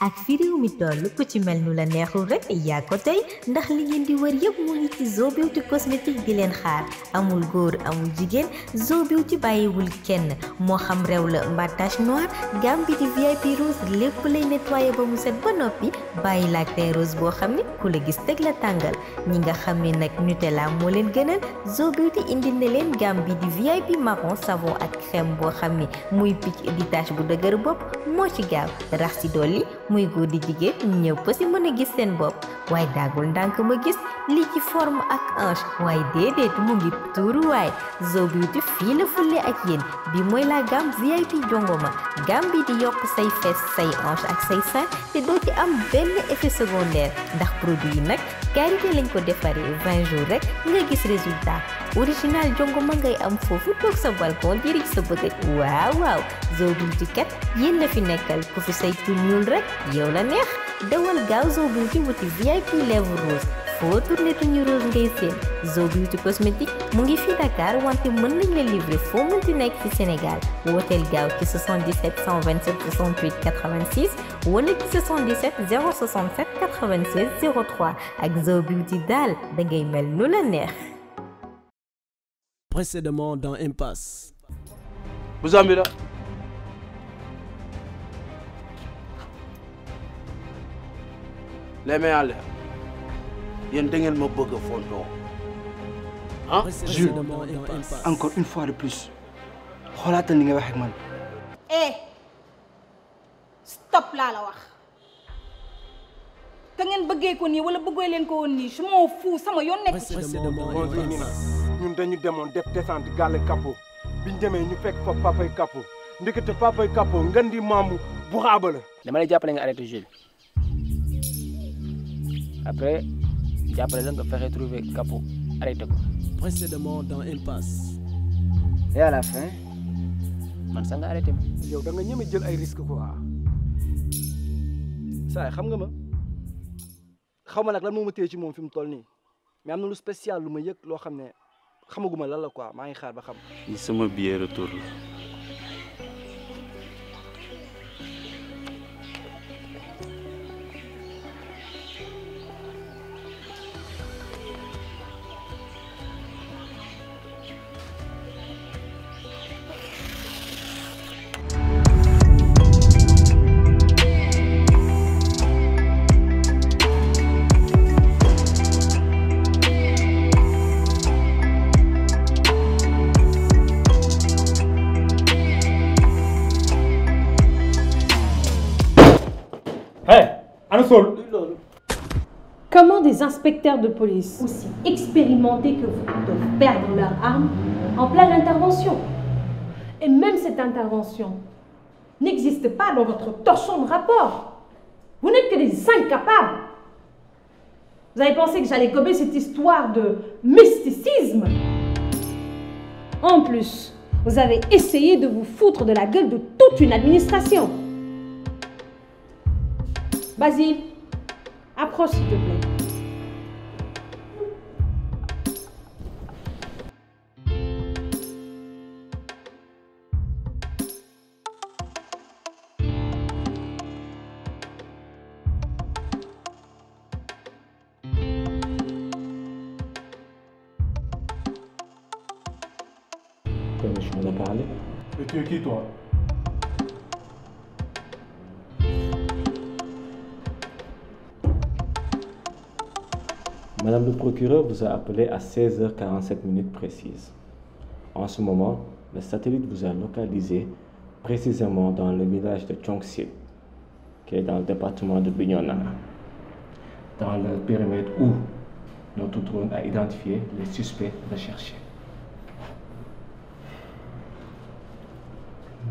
ak fi réew mi toll ku ci mel nu la neexul rek yaa ko tey ndax li ngeen di wër yëpp mu ngi ci Zo Beauty cosmétique di leen xaar amul góor amul jigéen Zo Beauty bàyyiwul kenn moo xam rew la mbaa tache noire gamme bi di VIP rose lépp lay nettoyer ba mu set ba noppi bàyyi la ak teint rose boo xam ne ku la gis teg la tàngal ñi nga xam ne nag Nutella moo leen gënal Zo Beauty indil na leen gamme bi di VIP marron savon ak crème boo xam ne muy picc di tache bu dëgër bopp moo ci gaaw rax ci dolli muy góor di jigéen ñëpp si mën a gis seen bopp waaye daagul ndànk ma gis lii ci forme ak hanche waaye déedéet mu ngi tuuruwaay Zo Beauty fii la fulle ak yéen bi mooy la gamme VIP jongoma gamme bi di yokk say fes say hanche ak say sein te doo ci am benn effet secondaire ndax produit yi nag qualité lañ ko defaree 20 jours rek nga gis résultat original jongoma ngay am foofu toog sa balcon jëriñ sa bëgg waaw waaw Zo Beauty kat yéen la fi nekkal ku fi say tu ñuul rek yow la neex dawal gaaw Zo Beauty wuti VIP lèvre rose foo tourné tuñu rose ngay seen Zo Beauty cosmétique mu ngi fi Dakar wante mën nañ la livrer foo mënti nekk ci Sénégal wooteel gaaw ci 77 127 68 86 wala ci 77 067 96 03 ak Zo Beauty daal da ngay mel nu la neex. Précédemment dans Impasse. Vous avez là. Les mains à l'air. Yéen da ngeen ma bëgg a fontoo ah. Précédemment dans Impasse. Encore une fois de plus xoolaatal ni nga wax ak man. Stop laa la wax ka ngeen bëggee ko nii wala bëggee leen ko woon nii je m'en fous sama yoon nekk ci. Précédemment dans Impasse. ñun dañu demoon def descente gàlle Kapo biñ demee ñu fekk fa papay Kapo ndekete papay Kapo ngan di maamu bu xaaba la. dama lay jàppale nga arrêté jeu bi après jàppale la nga fexe trouver Kapo arrêté ko. Précédemment dans Impasse. et à la fin man sax nga arrêté ma. yow da nga ñeme jël ay risques quoi. saa xam nga ma xaw ma nag lan moo ma téye ci moom fi mu toll nii mais am na lu spécial lu ma yëg loo xam ne xamaguma lan la quoi maa ngi xaar ba xam. Ni sama billet retour la. Comment des inspecteurs de police aussi expérimentés que vous doivent perdre leurs armes en pleine intervention? Et même cette intervention n'existe pas dans votre torchon de rapport. Vous n'êtes que des incapables. Vous avez pensé que j'allais gober cette histoire de mysticisme? En plus, vous avez essayé de vous foutre de la gueule de toute une administration. Basile, approche s'il te plaît. Permission de parler. Et tu es qui toi? Madame le procureur vous a appelé à 16h47 précises. En ce moment, le satellite vous a localisé précisément dans le village de Chongsit, qui est dans le département de Bignona, dans le périmètre où notre drone a identifié les suspects recherchés.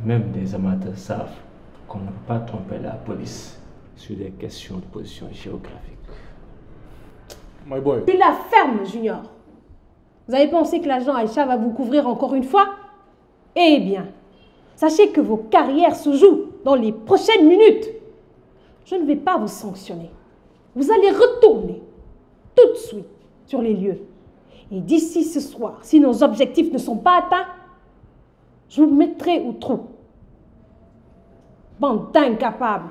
Même des amateurs savent qu'on ne peut pas tromper la police sur des questions de position géographique. My boy. Tu la fermes, Junior. Vous avez pensé que l'agent Aïcha va vous couvrir encore une fois? Eh bien, sachez que vos carrières se jouent dans les prochaines minutes. Je ne vais pas vous sanctionner. Vous allez retourner tout de suite sur les lieux. Et d'ici ce soir, si nos objectifs ne sont pas atteints, je vous mettrai au trou. Bande d'incapables.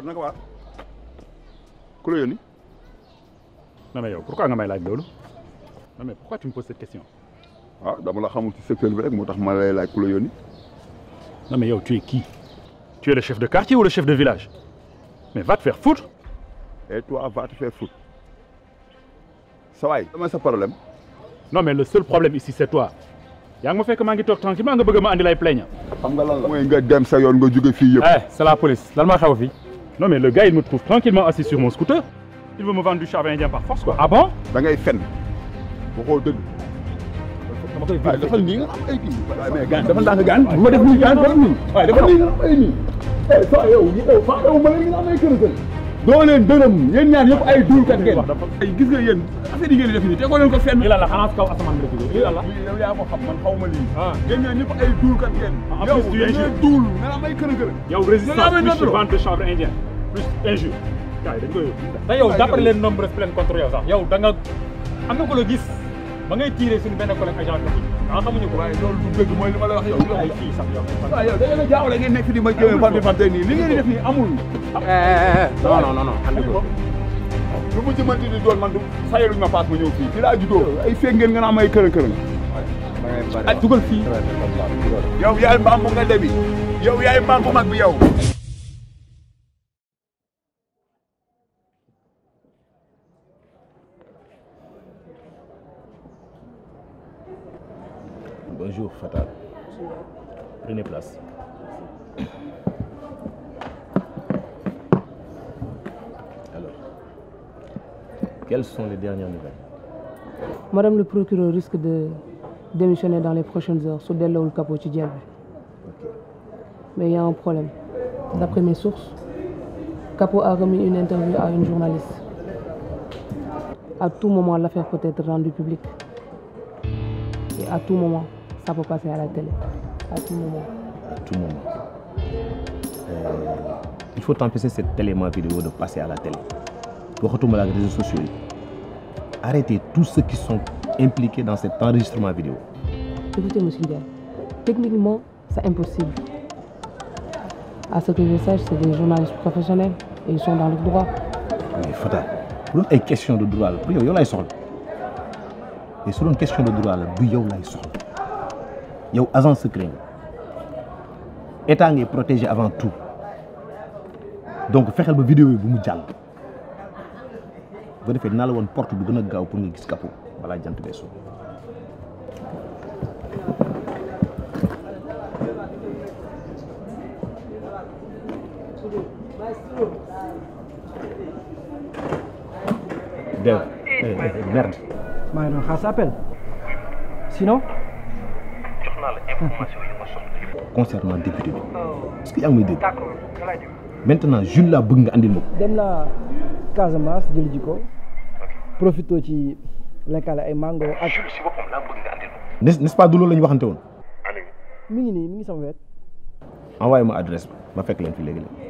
naka waa ku la yónni. Non mais yow pourquoi nga may laaj loolu. Non mais pourquoi tu me poses cette question. Ah dama la xamul ci secteur bi rek moo tax ma lay laaj ku la yónni. Non mais yow tu es qui? Tu es le chef de quartier ou le chef de village? Mais va te faire foutre. Et toi va te faire foutre. Ça va, c'est un problème. Non mais le seul problème ici c'est toi. yaa ngi ma fekk maa ngi toog tranquillement nga bëgg ma andi lay plaignant. xam nga lan la mooy nga dem sa yoon nga jóge fii yëpp. Eh c'est la police lan moo xew fii. Non mais le gars il me trouve tranquillement assis sur mon scooter. Il veut me vendre du chanvre indien par force quoi. Ah bon? da ngay fen waxoo dëgg. dama koy waaye dafa nii nga am ay kii. waaye mais gaan dafa ndànk gaan bu ma def nii gaan dafa nii. waaye dafa nii nga am ay nii. saa yow faa yow ma leen nga am ay kër doo leen dërëm yéen ñaar yëpp ay duulkat ngeen. ay gis nga yéen affaire yi ngeen di def nii tegoo leen ko fenn. lii la la xanaa si kaw asamaan nga jógee lii la la. yow yaa ko xam man xaw ma lii. yéen ñaar ñëpp ay duulkat ngeen. yow yéen duul nga am ay kër. yow résistance plus vente de chanvre indien plus injure. gars yi dañ koy yóbbu. te yow d'après les nombreuses plaintes contre yow sax yow da nga am na ko la gis ba ngay tiré suñu benn collègue agent bi. ah xamuñu ko waaye loolu du dëgg mooy li ma la wax yow. ay kii sax yow. waaw yow da ngeen a jaawale ngeen nekk di ma jëmee fante nii li ngeen di def nii amul. non andi ko lu mu jëmanti di doon man du fayaluñ ma paas ma ñëw fii fii laa juddoo ay feeg ngeen nga am ay kërën ay dugal fii yow yaay mbaam bu nga debi yow yaay mbaam bu mag bi yow. Bonjour Fatal. Prenez place. Alors, quelles sont les dernières nouvelles? Madame le procureur risque de démissionner dans les prochaines heures su delloowul Capo ci jël bi. Mais il y a un problème. D'après mes sources, Capo a remis une interview à une journaliste. À tout moment, l'affaire peut être rendue publique. Et à tout moment, ça peut passer à la télé. À tout moment. À tout moment. Il faut empêcher cet élément vidéo de passer à la télé. Waxatuma la ak réseaux sociaux yi. Arrêtez tous ceux qui sont impliqués dans cet enregistrement vidéo. Écoutez, monsieur Ndiaye, techniquement, c'est impossible. À ce que je sache, c'est des journalistes professionnels et ils sont dans le droit. Mais Fata, pour une question de droit, pour yow lay soxla. Et sur une question de droit, du yow lay soxla. Yow agent secret nga. État ngay protégé avant tout. Donc fexeel ba vidéo yi bu mu jàll. Ba defee dinaa la woon porte bu gën a gaaw pour nga gis Capo balaa jant bee soo. Dev, merde. maa ngi doon xaar sa appel. Sinon. jox naa la information yi ma soxla. Concernant député bi. Est-ce que yaa ngi may dégg. Maintenant Jules laa bëgg nga andil ma ko. dem naa Casamance jëli ji ko. profito ci lekkale ay mango ak. Jules si boppam laa bëgg nga andil ma ko. N'est-ce pas du loolu la ñu waxante woon. mi ngi nii mi ngi sama wet. Envoyé ma adresse ma fekk leen fi léegi-léegi.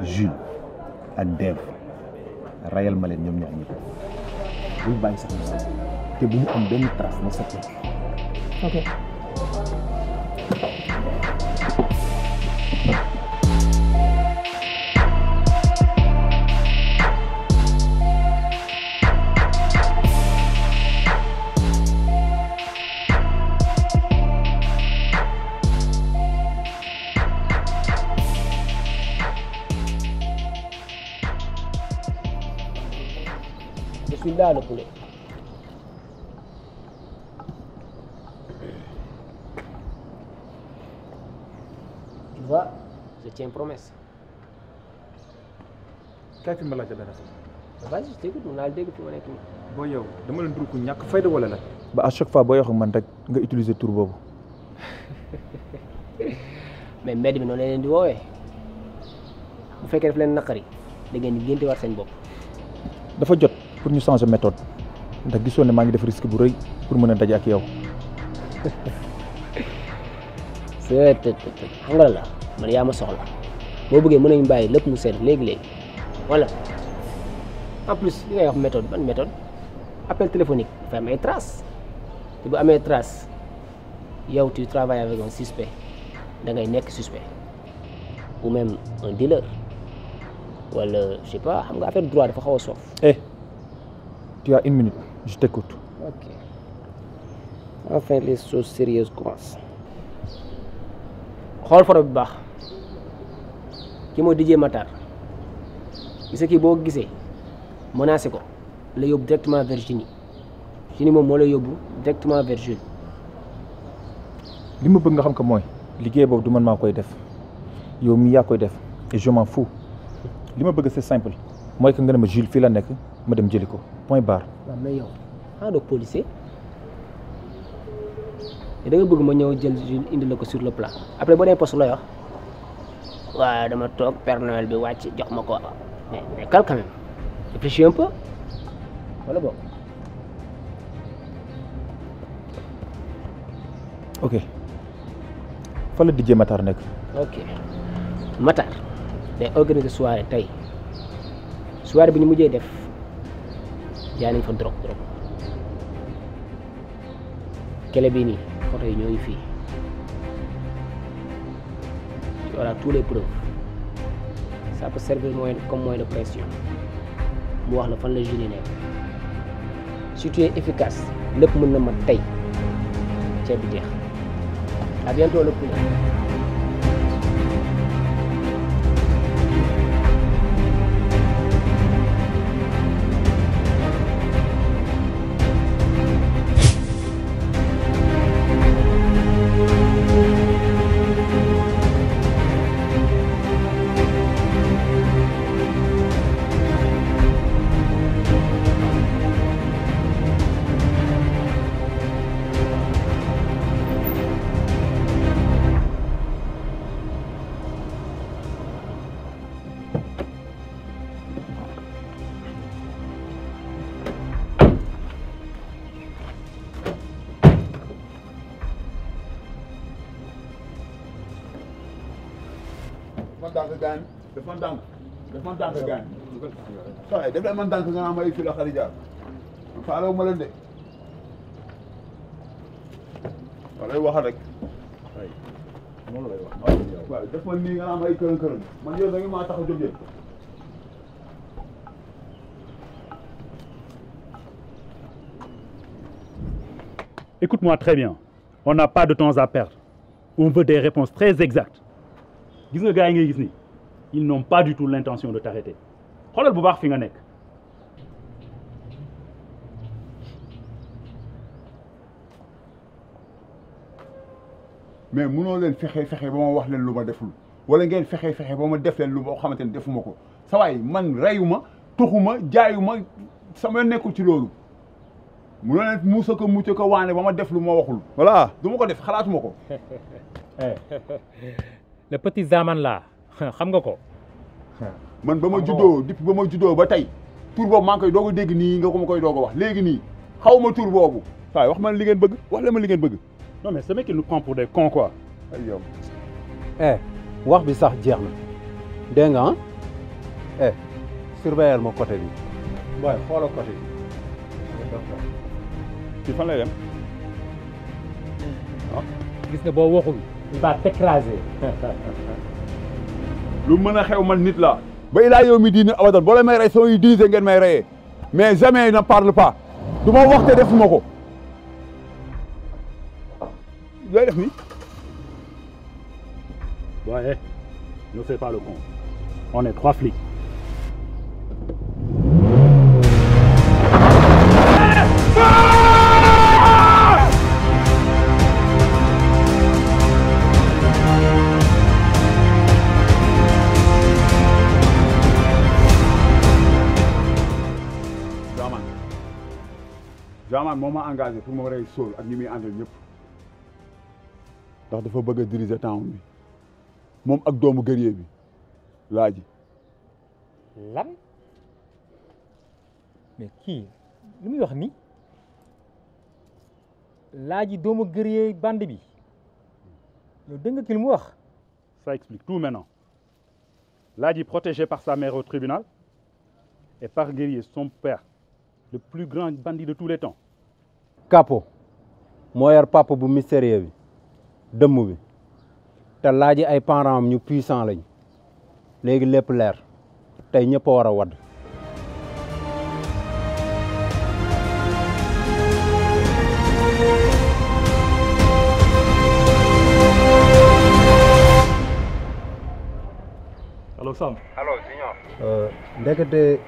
Jules ak Dev rayal ma leen ñoom ñaar ñëpp buy bàyyi sax na sax te bu mu am benn trace na sax. Ok. Je suis là, le poulet. Tu vois, je tiens promesse. Kay fi ma laajte dara. Vas-y, je t'écoute, on a le dégg fi ma nekk nii. Boo yow dama leen duru ko ñàkk fayda wala la. Ba à chaque fois boo wax ak man rek nga utiliser tur boobu. Mais mbedd bi noonu la leen di woowee bu fekkee daf leen naqari da ngeen di génte war seen bopp. Dafa jot pour ñu changer méthode ndax gisoon ne maa ngi def risque bu rëy pour mën a daje ak yow. xam nga la man yaa ma soxla boo bëggee mën nañu bàyyi lépp mu seet léegi-léegi voilà en plus li ngay wax méthode ban méthode appel téléphonique dafa am ay traces te bu amee trace yow tu travailles avec un suspect da ngay nekk suspect ou même un dealer wala je sais pas xam nga affaire droit dafa xaw a soof. Tu as 1 minute, je t'écoute. Ok. Enfin les choses sérieuses commencent. xool photo bi baax ki mooy DJ Matar gis nga kii boo gisee menacé ko la yóbbu directement vers Génie moom moo lay yóbbu directement vers Jules. li ma bëgg nga xam ko mooy liggéey boobu du man maa koy def yow mi yaa koy def et je m'en fous li ma bëgg c'est simple mooy que nga ne ma Jules fii la nekk ma dem jëli ko point barre. waaw mais yow xanaa doog policier da nga bëgg ma ñëw jël Jules indi la ko sur le plat après boo dee poste lay wax waaw dama toog Père Noël bi wàcc jox ma ko mais quand même réfléchis un peu wala bon. ok fan la DJ Matar nekk. ok Matar day organiser soirée tey soirée bi ñu mujjee def jaay nañ fa drogue kele bii nii photo yi ñoo ngi fii tu auras tous les preuves ça peut servir comme moyen de pression mu wax la fan la Jules nekk si tu es efficace lépp mën na mat tey ceeb bi jeex. À bientôt le poulet. dafa ndànk gaañ waaye def leen man ndànk nga am ay fii la xari jaar faalewu ma leen de waaw lay waxal rek moom lay wax waaw def man nii nga am ay kërën kërën man yow da nga maa tax a jóg yéen Écoute-moi très bien. On n'a pas de temps à perdre. On veut des réponses très exactes. Gis nga gars yi ngay gis ni ils n'ont pas du tout l'intention de t'arrêter. xoolal bu baax fi nga nekk. mais mënoo leen fexe ba ma wax leen lu ma deful wala ngeen fexe ba ma def leen lu ma xamante ne defuma ko sa waay man reyuma tuxuma jaayuma sama nekkul ci loolu mënoo leen muusa ko mucc ko waane ba ma def lu ma waxul voilà du ma ko def xalaatuma ko. le petit Zaman là xam nga ko. man ba ma juddoo depuis ba ma juddoo ba tey tur boobu maa ngi koy doog a dégg nii nga ko ma koy doog a wax léegi nii xaw ma tur boobu. waaye wax ma li ngeen bëgg wax leen ma li ngeen bëgg. non mais ce mec il nous prend pour des cons quoi. ay yow. wax bi sax jeex na dégg nga ah surveiller ma côté bi booy xoolal côté bi. ci fan lay dem. gis nga boo waxul il va t'écraser. lu mën a xew man nit la ba ilaa yow mi diine abadan boo leen may rey soo yu diise ngeen may reyee mais jamais ne parle pas du ma wax te defuma ko. looy def ni. Ouais, ne fais pas le con. On est 3 flics. Zaman moo ma engagé pour ma rey Saul ak ñi muy àndal ñëpp ndax dafa bëgg a diriger town bi moom ak doomu guerrier bi Laaji. lan mais kii lu muy wax ni Laaji doomu guerrier bande bi yow dégg nga ki lu mu wax. Ça explique tout maintenant. Laaji protégé par sa mère au tribunal et par Guerrier son père, le plus grand bandit de tous les temps. Capo moo yor papa bu mystérieux bi dëmm bi te laaji ay parents am ñu puissant lañ léegi lépp leer tey ñëpp a war a wadd. allo Sam. allo Junior. ndekete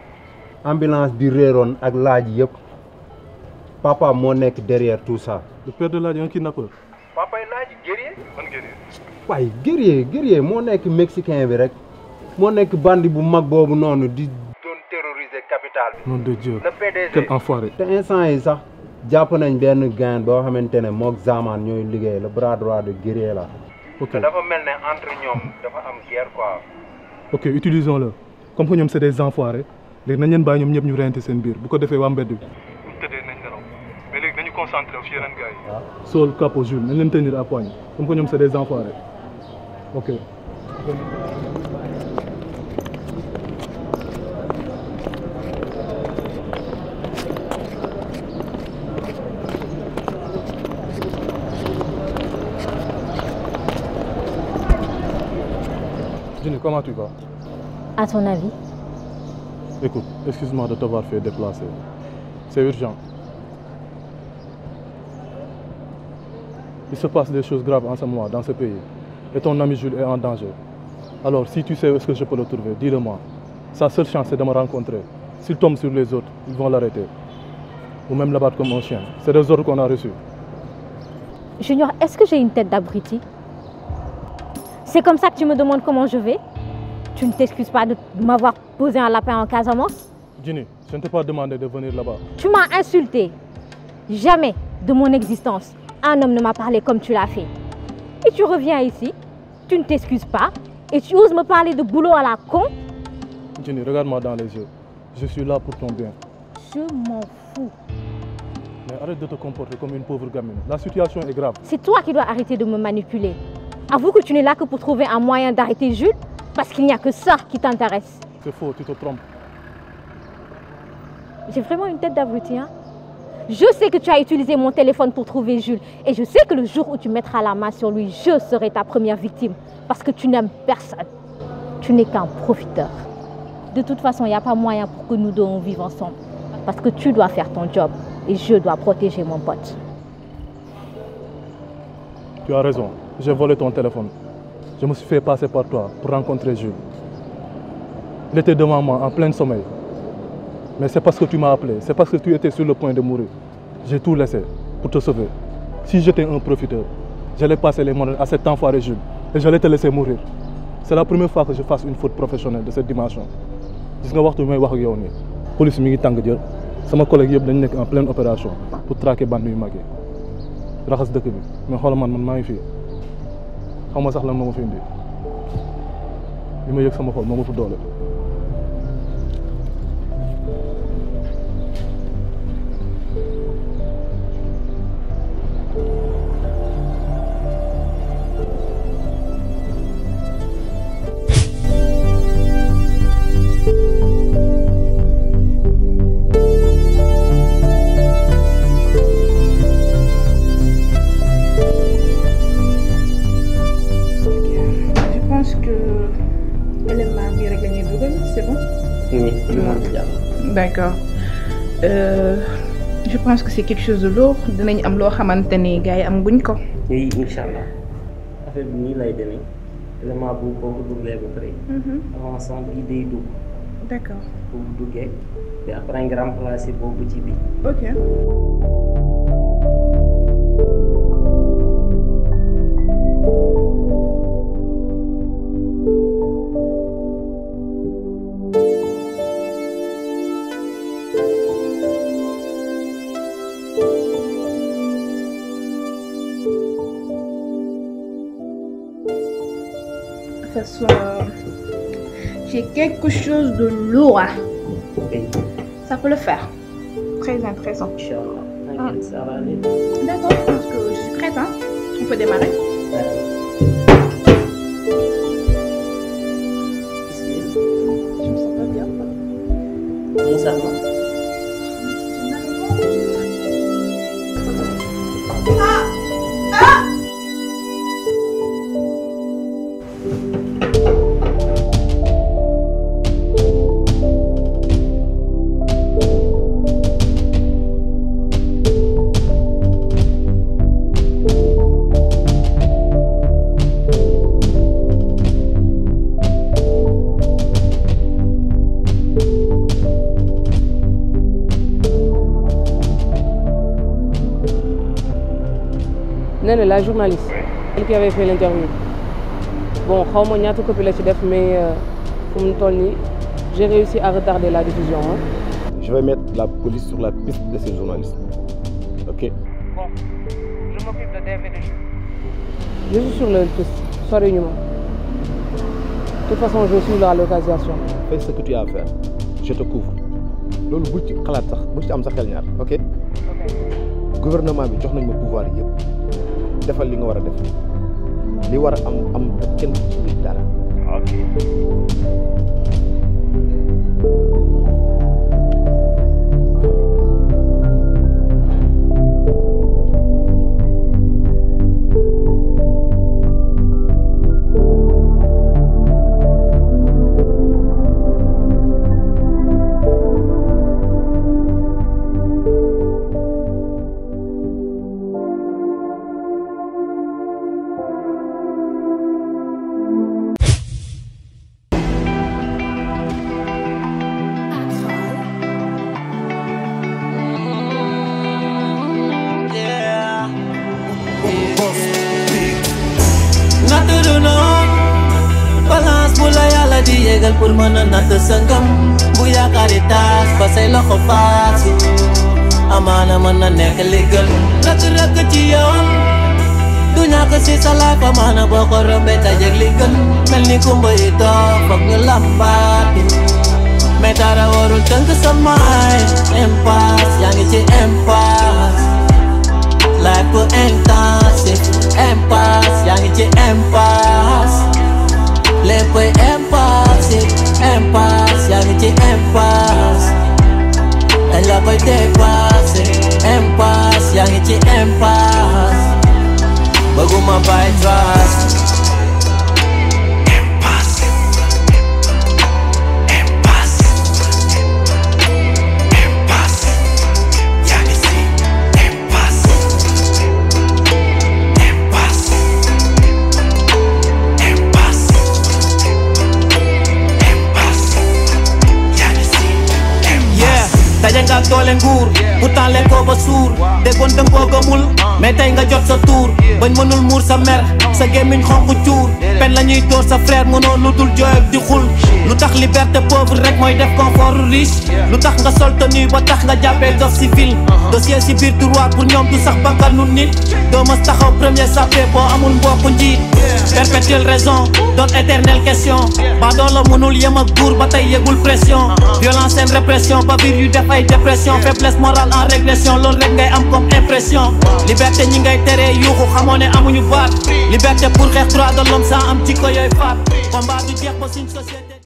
ambulance bi réeroon ak laaj yëpp papa moo nekk derrière tout ça. le père de Laaj un kidnappeur. papa laaj guerrier. man guerrier. waaye guerrier moo nekk mexicain bi rek moo nekk bandi bu mag boobu noonu di doon terroriser capitale bi. nom de Dieu. le PDG quel enfoiré. te instant yi sax jàpp nañ benn gain boo xamante ne mook Zaman ñooy liggéey le bras droit de guerrier la. ok te dafa mel ne entre ñoom dafa am guerre quoi. ok utilisons-le comme que ñoom c'est des enfoirés léegi nañ leen bàyyi ñoom ñëpp ñu reyante seen biir bu ko defee waa mbedd bi. bu tëddee nañ nelaw mais léegi nañu concentré wu ci yeneen gars yi. waaw Saul Capo Jules nañ leen tenir à poigne comme que ñoom c'est des enfoirés ok. Jenny, comment tu vas? À ton avis? Écoute, excuse-moi de t'avoir fait déplacer. C'est urgent. Il se passe des choses graves en ce moment dans ce pays. Et ton ami Jules est en danger. Alors, si tu sais où est-ce que je peux le trouver, dis-le-moi. Sa seule chance, c'est de me rencontrer. S'il tombe sur les autres, ils vont l'arrêter. Ou même l'abattre comme un chien. C'est des ordres qu'on a reçus. Junior, est-ce que j'ai une tête d'abruti? C'est comme ça que tu me demandes comment je vais? Tu ne t'excuses pas de m'avoir posé un lapin en Casamance? Ginny, je ne t'ai pas demandé de venir là-bas. Tu m'as insulté. Jamais de mon existence, un homme ne m'a parlé comme tu l'as fait. Et tu reviens ici, tu ne t'excuses pas, et tu oses me parler de boulot à la con? Ginny, regarde-moi dans les yeux. Je suis là pour ton bien. Je m'en fous. Mais arrête de te comporter comme une pauvre gamine. La situation est grave. C'est toi qui dois arrêter de me manipuler. Avoue que tu n'es là que pour trouver un moyen d'arrêter Jules, parce qu'il n'y a que ça qui t'intéresse. C'est faux, tu te trompes. J'ai vraiment une tête d'abruti, hein? Je sais que tu as utilisé mon téléphone pour trouver Jules, et je sais que le jour où tu mettras la main sur lui, je serai ta première victime, parce que tu n'aimes personne. Tu n'es qu'un profiteur. De toute façon, il n'y a pas moyen pour que nous deux on vive ensemble, parce que tu dois faire ton job, et je dois protéger mon pote. Tu as raison. J'ai volé ton téléphone. Je me suis fait passer par toi pour rencontrer Jules. Il était devant moi en plein sommeil. Mais c'est parce que tu m'as appelé, c'est parce que tu étais sur le point de mourir. J'ai tout laissé pour te sauver. Si j'étais un profiteur, j'allais passer les moyens à cet enfoiré Jules et j'allais te laisser mourir. C'est la première fois que je fasse une faute professionnelle de cette dimension. Gis nga waxtu may wax ak yow nii police mi ngi tàng jël sama collègue yëpp dañ nekk en pleine opération pour traquer bande yu mag yi raxas dëkk bi mais xoolal man maa ngi fii xaw ma sax lan moo ma fi indi li ma yëg sama xol moo ma fu doole. D'accord. Je pense que c'est quelque chose de lourd. Dinañ am loo xamante ni gars yi am guñ ko. Oui, Inch'Allah. Affaire bi nii lay demee. Élément bu boobu duggee ba pare. Avançant bii day dugg. D'accord. Bu duggee te après nga remplacer boobu ci bii. Ok. J'ai quelque chose de lourd. Ça peut le faire. Très intéressant. Ça va aller. D'accord, je pense que je suis prête. Hein? On peut démarrer. Je me sens pas bien. Comment ça va? la journaliste, elle qui avait fait l'interview. Bon, xaw ma ñaata copie la ci def mais fu mu toll nii j'ai réussi à retarder la diffusion. Hein. Je vais mettre la police sur la piste de ces journalistes. Ok. Bon, je m'occupe de Dave et de Jules. Je suis sur le piste, soriwuñu ma. De toute façon, je suis la localisation. Fais ce que tu as à faire. Je te couvre. loolu bul ci xalaat sax bul ci am sa xel ñaar ok. Gouvernement bi jox nañ ma pouvoir yëpp defal li nga war a def li war a am kenn ci biir dara. ok. pour mën a natt sa ngëm bu yaakaari taas ba say loxo faasu amaana mën na nekk li gën rëkk ci yoon du ñàkk si sa laaf amaana boo ko rombee dajeek li gën mel ni kumba yi toog foog ñu lambaatu mais dara warul tënk sa maay impasse yaa ngi ci impasse life bu intensif impasse yaa ngi ci impasse léppay impasse impasse yaa ngi ci impasse dañ la koy dépassé impasse yaa ngi ci impasse bëgguma bàyyi trace impasse impasse impasse yaa ngi ci impasse impasse impasse impasse yaa ngi ci impasse daje nga ak doole nguur pourtant lekkoo ba suur déggoon dëng koo gëmul mais tey nga jot sa tour bañ mënul muur sa mer sa gémmiñ xonq cuur pen la ñuy dóor sa frère mënoo lu dul jooy ak di xul lu tax liberté pauvre rek mooy def confort riche lu tax nga sol tenue ba tax nga jàppee dof civil dossier si biir tiroir pour ñoom du sax bakkanu nit doo mas taxaw premier sape boo amul mbokku njiit perpétuelle raison doon éternelle question ba doo la mënul yem ak buur ba tey yëgul pression violence seen répression ba biir yu def ay dépression faiblesse morale en régression loolu rek ngay am comme impression liberté ñi ngay teree yuuxu xamoo ne amuñu baat liberté pour xeex droit de l'homme sans am jikko yooyu faat combat du jeex ba suñ société